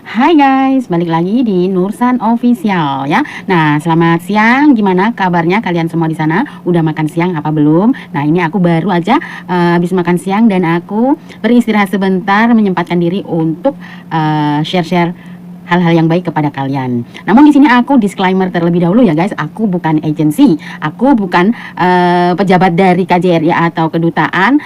Hai guys, balik lagi di Nursan Official ya. Nah, selamat siang. Gimana kabarnya kalian semua di sana? Udah makan siang apa belum? Nah, ini aku baru aja habis makan siang dan aku beristirahat sebentar menyempatkan diri untuk share-share hal-hal yang baik kepada kalian. Namun di sini aku disclaimer terlebih dahulu ya guys, aku bukan agensi, aku bukan pejabat dari KJRI atau kedutaan.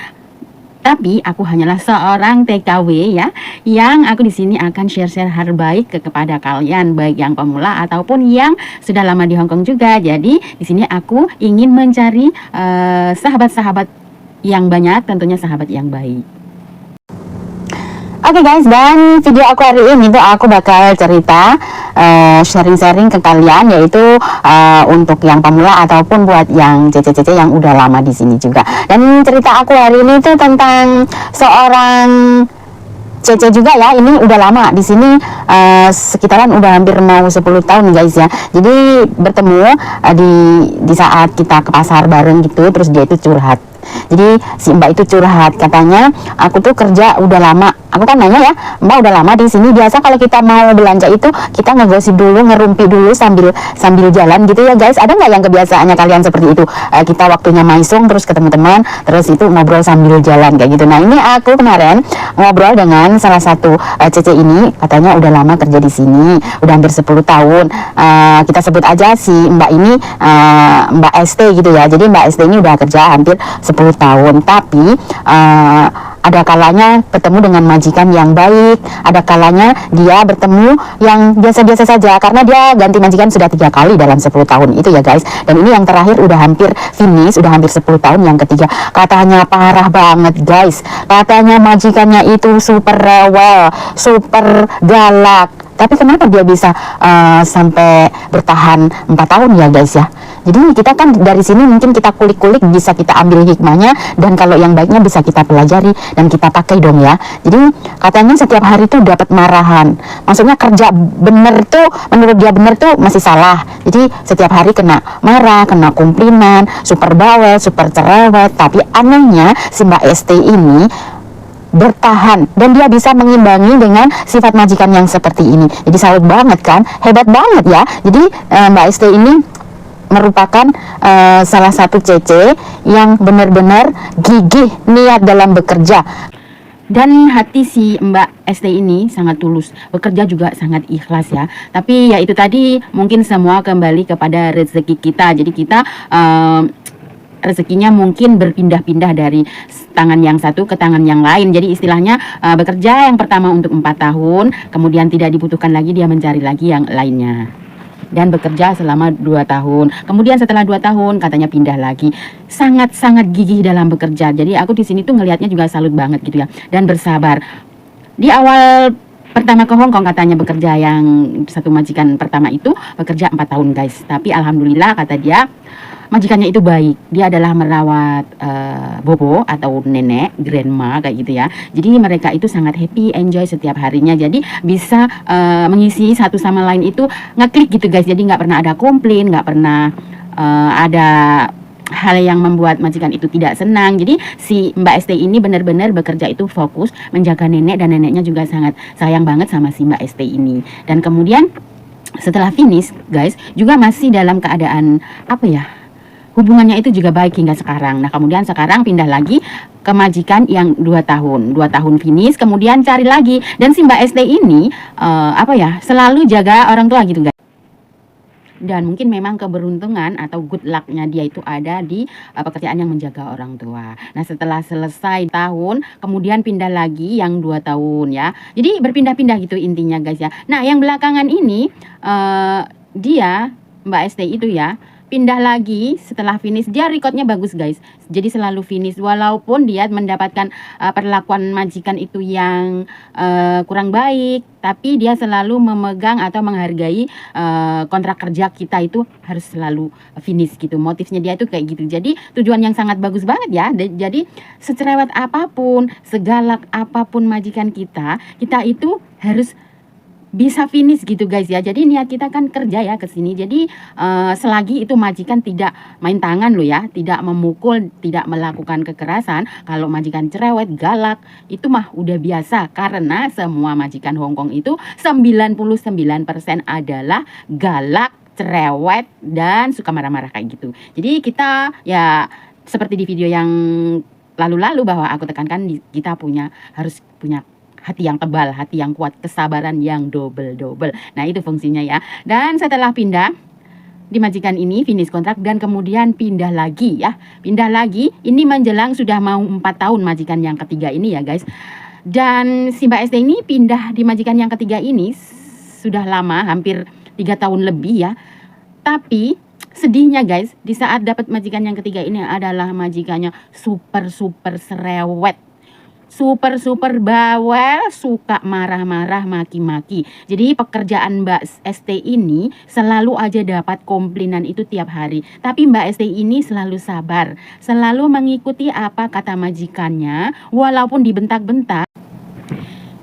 Tapi aku hanyalah seorang TKW ya, yang aku di sini akan share-share hal baik kepada kalian, baik yang pemula ataupun yang sudah lama di Hong Kong juga. Jadi di sini aku ingin mencari sahabat-sahabat yang banyak, tentunya sahabat yang baik. Oke guys, dan video aku hari ini tuh aku bakal cerita sharing-sharing ke kalian, yaitu untuk yang pemula ataupun buat yang cece-cece yang udah lama di sini juga. Dan cerita aku hari ini tuh tentang seorang Cece juga ya, ini udah lama di sini, sekitaran udah hampir mau 10 tahun guys ya. Jadi bertemu di saat kita ke pasar bareng gitu, terus dia itu curhat. Jadi si Mbak itu curhat, katanya aku tuh kerja udah lama. Aku kan nanya ya, Mbak udah lama di sini. Biasa kalau kita mau belanja itu kita ngegosip dulu, ngerumpi dulu sambil jalan gitu ya guys. Ada nggak yang kebiasaannya kalian seperti itu? Kita waktunya maisung terus ketemu teman, terus itu ngobrol sambil jalan kayak gitu. Nah ini aku kemarin ngobrol dengan salah satu Cece ini, katanya udah lama kerja di sini, udah hampir 10 tahun. Kita sebut aja si Mbak ini Mbak ST gitu ya. Jadi Mbak ST ini udah kerja hampir 10 tahun, tapi ada kalanya bertemu dengan majikan yang baik, ada kalanya dia bertemu yang biasa-biasa saja, karena dia ganti majikan sudah 3 kali dalam 10 tahun itu ya guys. Dan ini yang terakhir udah hampir finish, udah hampir 10 tahun yang ketiga. Katanya parah banget guys, katanya majikannya itu super rewel, super galak. Tapi kenapa dia bisa sampai bertahan 4 tahun ya guys ya. Jadi kita kan dari sini mungkin kita kulik-kulik, bisa kita ambil hikmahnya, dan kalau yang baiknya bisa kita pelajari dan kita pakai dong ya. Jadi katanya setiap hari tuh dapat marahan. Maksudnya kerja bener tuh, menurut dia bener tuh masih salah. Jadi setiap hari kena marah, kena komplimen, super bawel, super cerewet. Tapi anehnya si Mbak ST ini bertahan dan dia bisa mengimbangi dengan sifat majikan yang seperti ini. Jadi salut banget kan, hebat banget ya. Jadi Mbak ST ini merupakan salah satu Cece yang benar-benar gigih niat dalam bekerja. Dan hati si Mbak ST ini sangat tulus, bekerja juga sangat ikhlas ya. Tapi ya itu tadi, mungkin semua kembali kepada rezeki kita. Jadi kita rezekinya mungkin berpindah-pindah dari tangan yang satu ke tangan yang lain. Jadi istilahnya bekerja yang pertama untuk 4 tahun, kemudian tidak dibutuhkan lagi, dia mencari lagi yang lainnya. Dan bekerja selama 2 tahun. Kemudian setelah 2 tahun katanya pindah lagi. Sangat-sangat gigih dalam bekerja. Jadi aku di sini tuh ngelihatnya juga salut banget gitu ya. Dan bersabar. Di awal pertama ke Hong Kong katanya bekerja, yang satu majikan pertama itu bekerja 4 tahun guys. Tapi alhamdulillah kata dia, majikannya itu baik. Dia adalah merawat bobo atau nenek, grandma kayak gitu ya. Jadi mereka itu sangat happy, enjoy setiap harinya. Jadi bisa mengisi satu sama lain itu ngeklik gitu guys. Jadi nggak pernah ada komplain, nggak pernah ada hal yang membuat majikan itu tidak senang. Jadi si Mbak ST ini benar-benar bekerja itu fokus menjaga nenek, dan neneknya juga sangat sayang banget sama si Mbak ST ini. Dan kemudian setelah finish guys, juga masih dalam keadaan apa ya, hubungannya itu juga baik hingga sekarang. Nah kemudian sekarang pindah lagi ke majikan yang 2 tahun finish, kemudian cari lagi. Dan si Mbak ST ini apa ya, selalu jaga orang tua gitu guys. Dan mungkin memang keberuntungan atau good luck-nya dia itu ada di pekerjaan yang menjaga orang tua. Nah setelah selesai tahun, kemudian pindah lagi yang 2 tahun ya. Jadi berpindah-pindah gitu intinya guys ya. Nah yang belakangan ini dia Mbak ST itu ya pindah lagi setelah finish. Dia recordnya bagus guys, jadi selalu finish walaupun dia mendapatkan perlakuan majikan itu yang kurang baik, tapi dia selalu memegang atau menghargai kontrak kerja kita itu harus selalu finish gitu. Motifnya dia itu kayak gitu. Jadi tujuan yang sangat bagus banget ya. Jadi secerewet apapun, segalak apapun majikan kita, kita itu harus bisa finish gitu guys ya. Jadi niat kita kan kerja ya ke sini. Jadi selagi itu majikan tidak main tangan loh ya, tidak memukul, tidak melakukan kekerasan. Kalau majikan cerewet, galak, itu mah udah biasa. Karena semua majikan Hongkong itu 99% adalah galak, cerewet, dan suka marah-marah kayak gitu. Jadi kita ya seperti di video yang lalu-lalu bahwa aku tekankan kita harus punya hati yang tebal, hati yang kuat, kesabaran yang double. Nah itu fungsinya ya. Dan setelah pindah di majikan ini finish kontrak dan kemudian pindah lagi ya. Pindah lagi, ini menjelang sudah mau 4 tahun majikan yang ketiga ini ya guys. Dan si Mbak ST ini pindah di majikan yang ketiga ini sudah lama, hampir 3 tahun lebih ya. Tapi sedihnya guys, di saat dapat majikan yang ketiga ini adalah majikannya super cerewet, super bawel, suka marah-marah, maki-maki. Jadi pekerjaan Mbak ST ini selalu aja dapat komplainan itu tiap hari. Tapi Mbak ST ini selalu sabar, selalu mengikuti apa kata majikannya, walaupun dibentak-bentak,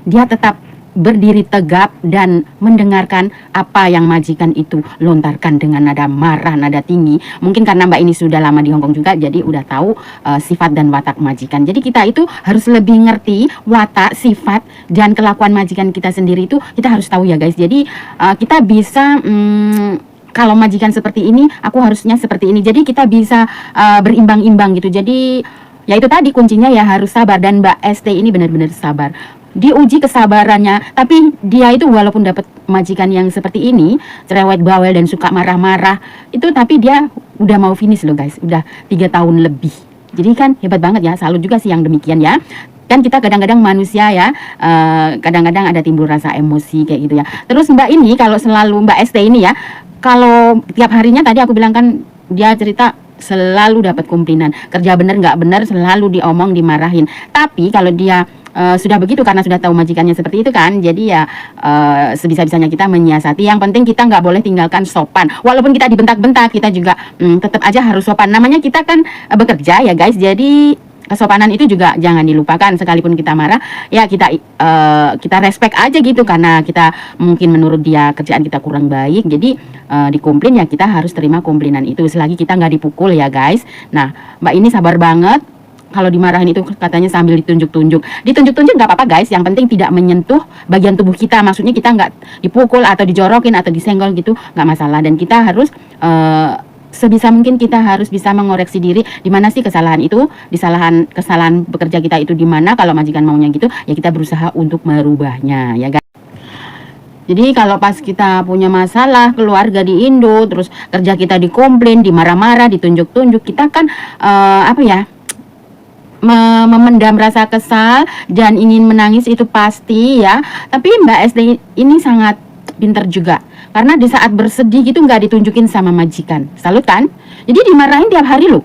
dia tetap berdiri tegap dan mendengarkan apa yang majikan itu lontarkan dengan nada marah, nada tinggi. Mungkin karena Mbak ini sudah lama di Hongkong juga, jadi udah tahu sifat dan watak majikan. Jadi kita itu harus lebih ngerti watak, sifat, dan kelakuan majikan kita sendiri itu kita harus tahu ya guys. Jadi kita bisa kalau majikan seperti ini, aku harusnya seperti ini. Jadi kita bisa berimbang-imbang gitu. Jadi ya itu tadi kuncinya ya harus sabar, dan Mbak ST ini benar-benar sabar. Diuji kesabarannya, tapi dia itu walaupun dapat majikan yang seperti ini, cerewet, bawel, dan suka marah-marah itu, tapi dia udah mau finish loh guys, udah 3 tahun lebih. Jadi kan hebat banget ya, salut juga sih yang demikian ya. Kan kita kadang-kadang manusia ya, kadang-kadang ada timbul rasa emosi kayak gitu ya. Terus Mbak ini kalau selalu Mbak ST ini ya, kalau tiap harinya tadi aku bilang kan dia cerita selalu dapat komplainan, kerja bener nggak bener selalu diomong, dimarahin. Tapi kalau dia sudah begitu karena sudah tahu majikannya seperti itu kan, jadi ya sebisa-bisanya kita menyiasati. Yang penting kita nggak boleh tinggalkan sopan, walaupun kita dibentak-bentak kita juga tetap aja harus sopan. Namanya kita kan bekerja ya guys, jadi kesopanan itu juga jangan dilupakan. Sekalipun kita marah ya kita respect aja gitu, karena kita mungkin menurut dia kerjaan kita kurang baik, jadi dikomplain ya kita harus terima komplainan itu selagi kita nggak dipukul ya guys. Nah Mbak ini sabar banget. Kalau dimarahin itu katanya sambil ditunjuk-tunjuk nggak apa-apa guys, yang penting tidak menyentuh bagian tubuh kita. Maksudnya kita nggak dipukul atau dijorokin atau disenggol gitu, nggak masalah. Dan kita harus sebisa mungkin kita harus bisa mengoreksi diri di mana sih kesalahan itu, kesalahan bekerja kita itu di mana. Kalau majikan maunya gitu ya kita berusaha untuk merubahnya ya guys. Jadi kalau pas kita punya masalah keluarga di Indo, terus kerja kita dikomplain, dimarah-marah, ditunjuk-tunjuk, kita kan memendam rasa kesal dan ingin menangis itu pasti ya. Tapi Mbak SD ini sangat pintar juga, karena di saat bersedih gitu nggak ditunjukin sama majikan. Salut kan? Jadi dimarahin tiap hari loh,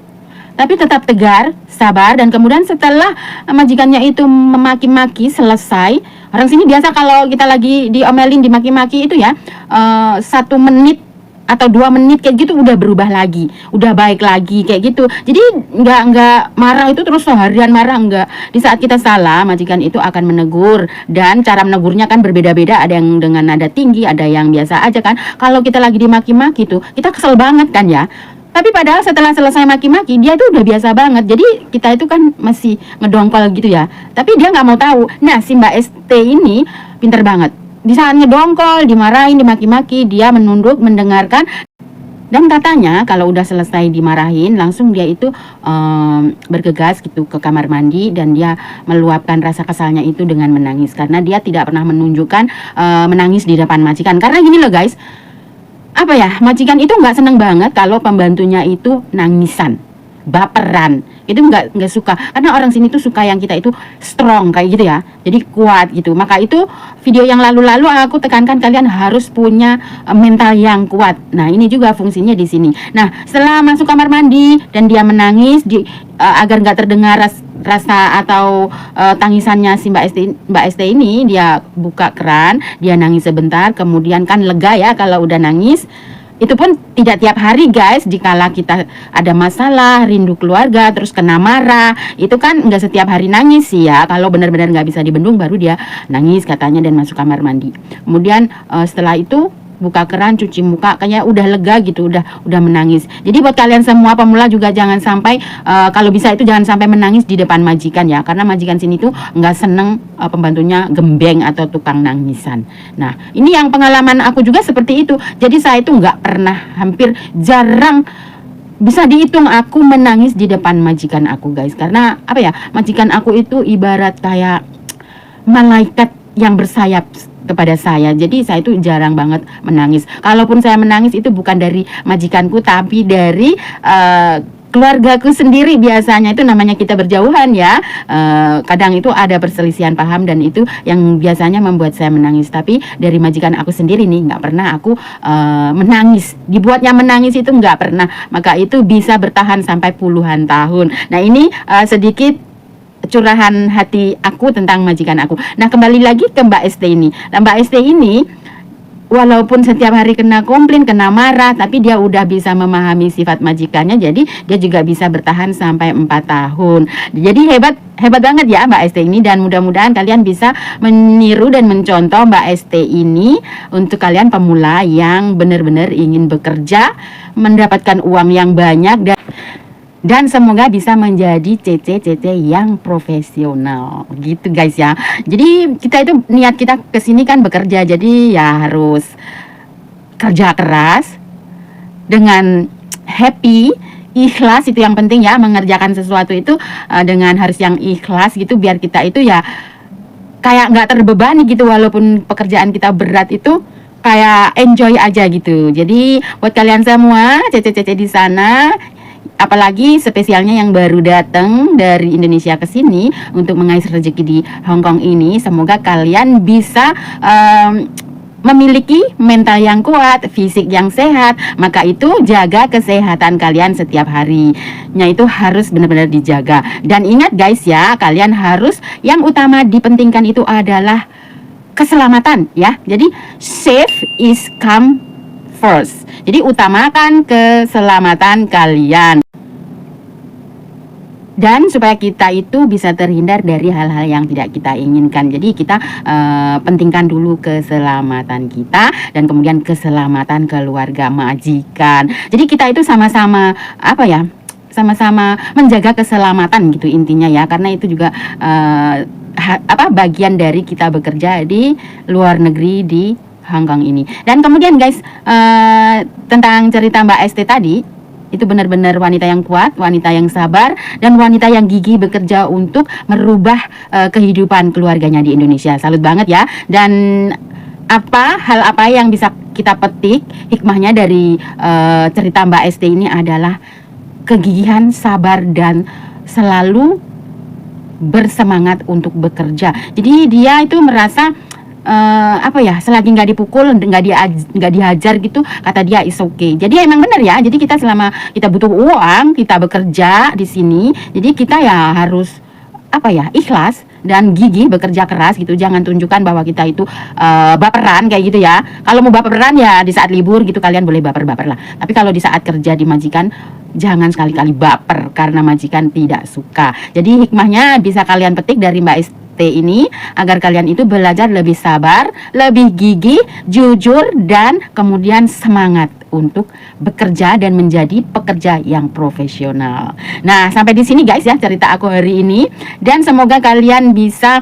tapi tetap tegar, sabar. Dan kemudian setelah majikannya itu memaki-maki selesai, orang sini biasa kalau kita lagi diomelin, dimaki-maki itu ya 1 menit atau 2 menit kayak gitu udah berubah lagi, udah baik lagi kayak gitu. Jadi nggak marah itu terus seharian marah, enggak. Di saat kita salah, majikan itu akan menegur, dan cara menegurnya kan berbeda-beda. Ada yang dengan nada tinggi, ada yang biasa aja kan. Kalau kita lagi dimaki-maki tuh kita kesel banget kan ya. Tapi padahal setelah selesai maki-maki dia itu udah biasa banget. Jadi kita itu kan masih ngedongkol gitu ya. Tapi dia nggak mau tahu. Nah si Mbak ST ini pinter banget. Di saat ngedongkol, dimarahin, dimaki-maki, dia menunduk, mendengarkan. Dan katanya kalau udah selesai dimarahin, langsung dia itu bergegas gitu ke kamar mandi, dan dia meluapkan rasa kesalnya itu dengan menangis. Karena dia tidak pernah menunjukkan menangis di depan majikan. Karena gini loh guys, majikan itu nggak seneng banget kalau pembantunya itu nangisan, baperan. Itu nggak suka, karena orang sini tuh suka yang kita itu strong kayak gitu ya, jadi kuat gitu. Maka itu video yang lalu-lalu aku tekankan kalian harus punya mental yang kuat. Nah ini juga fungsinya di sini. Nah setelah masuk kamar mandi dan dia menangis agar nggak terdengar rasa atau tangisannya si Mbak ST ini, dia buka keran, dia nangis sebentar, kemudian kan lega ya kalau udah nangis. itu pun tidak tiap hari guys. Dikala kita ada masalah, rindu keluarga, terus kena marah, itu kan nggak setiap hari nangis sih ya. Kalau benar-benar nggak bisa dibendung baru dia nangis katanya dan masuk kamar mandi. Kemudian setelah itu buka keran, cuci muka, kayak udah lega gitu, udah menangis. Jadi buat kalian semua pemula juga jangan sampai kalau bisa itu jangan sampai menangis di depan majikan ya, karena majikan sini tuh nggak seneng pembantunya gembeng atau tukang nangisan. Nah, ini yang pengalaman aku juga seperti itu. Jadi saya itu nggak pernah, hampir jarang, bisa dihitung aku menangis di depan majikan aku guys. Karena apa ya, majikan aku itu ibarat kayak malaikat yang bersayap kepada saya. Jadi saya itu jarang banget menangis. Kalaupun saya menangis itu bukan dari majikanku, tapi dari keluargaku sendiri. Biasanya itu namanya kita berjauhan ya. Kadang itu ada perselisihan paham dan itu yang biasanya membuat saya menangis. Tapi dari majikan aku sendiri nih nggak pernah aku menangis. Dibuatnya menangis itu nggak pernah. Maka itu bisa bertahan sampai puluhan tahun. Nah ini sedikit curahan hati aku tentang majikan aku. Nah kembali lagi ke Mbak ST ini. Nah, Mbak ST ini walaupun setiap hari kena komplain, kena marah, tapi dia udah bisa memahami sifat majikannya. Jadi dia juga bisa bertahan sampai 4 tahun. Jadi hebat banget ya Mbak ST ini. Dan mudah-mudahan kalian bisa meniru dan mencontoh Mbak ST ini untuk kalian pemula yang benar-benar ingin bekerja, mendapatkan uang yang banyak, dan semoga bisa menjadi CC yang profesional gitu guys ya. Jadi kita itu niat kita kesini kan bekerja, jadi ya harus kerja keras dengan happy, ikhlas, itu yang penting ya. Mengerjakan sesuatu itu dengan harus yang ikhlas gitu, biar kita itu ya kayak nggak terbebani gitu. Walaupun pekerjaan kita berat itu kayak enjoy aja gitu. Jadi buat kalian semua CC di sana, apalagi spesialnya yang baru datang dari Indonesia ke sini untuk mengais rezeki di Hong Kong ini, semoga kalian bisa memiliki mental yang kuat, fisik yang sehat. Maka itu jaga kesehatan kalian setiap harinya, itu harus benar-benar dijaga. Dan ingat guys ya, kalian harus, yang utama dipentingkan itu adalah keselamatan ya. Jadi safe is come first. Jadi utamakan keselamatan kalian. Dan supaya kita itu bisa terhindar dari hal-hal yang tidak kita inginkan. Jadi kita pentingkan dulu keselamatan kita dan kemudian keselamatan keluarga majikan. Jadi kita itu sama-sama apa ya, sama-sama menjaga keselamatan gitu intinya ya. Karena itu juga bagian dari kita bekerja di luar negeri di Hong Kong ini. Dan kemudian guys, tentang cerita Mbak ST tadi, itu benar-benar wanita yang kuat, wanita yang sabar, dan wanita yang gigih bekerja untuk merubah kehidupan keluarganya di Indonesia. Salut banget ya. Dan hal apa yang bisa kita petik hikmahnya dari cerita Mbak ST ini adalah kegigihan, sabar, dan selalu bersemangat untuk bekerja. Jadi dia itu merasa selagi nggak dipukul, nggak dihajar gitu, kata dia is okay. Jadi emang benar ya. Jadi kita selama kita butuh uang, kita bekerja di sini, jadi kita ya harus ikhlas dan gigih bekerja keras gitu. Jangan tunjukkan bahwa kita itu baperan kayak gitu ya. Kalau mau baperan ya di saat libur gitu kalian boleh baper lah. Tapi kalau di saat kerja di majikan, jangan sekali-kali baper karena majikan tidak suka. Jadi hikmahnya bisa kalian petik dari Mbak ST ini, agar kalian itu belajar lebih sabar, lebih gigih, jujur, dan kemudian semangat untuk bekerja dan menjadi pekerja yang profesional. Nah, sampai di sini guys ya cerita aku hari ini, dan semoga kalian bisa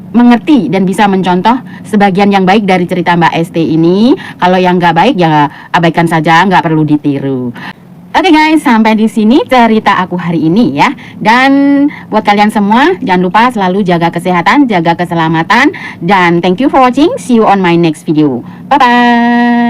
mengerti dan bisa mencontoh sebagian yang baik dari cerita Mbak ST ini. Kalau yang nggak baik ya abaikan saja, nggak perlu ditiru. Oke guys, sampai di sini cerita aku hari ini ya. Dan buat kalian semua, jangan lupa selalu jaga kesehatan, jaga keselamatan, dan thank you for watching. See you on my next video. Bye bye.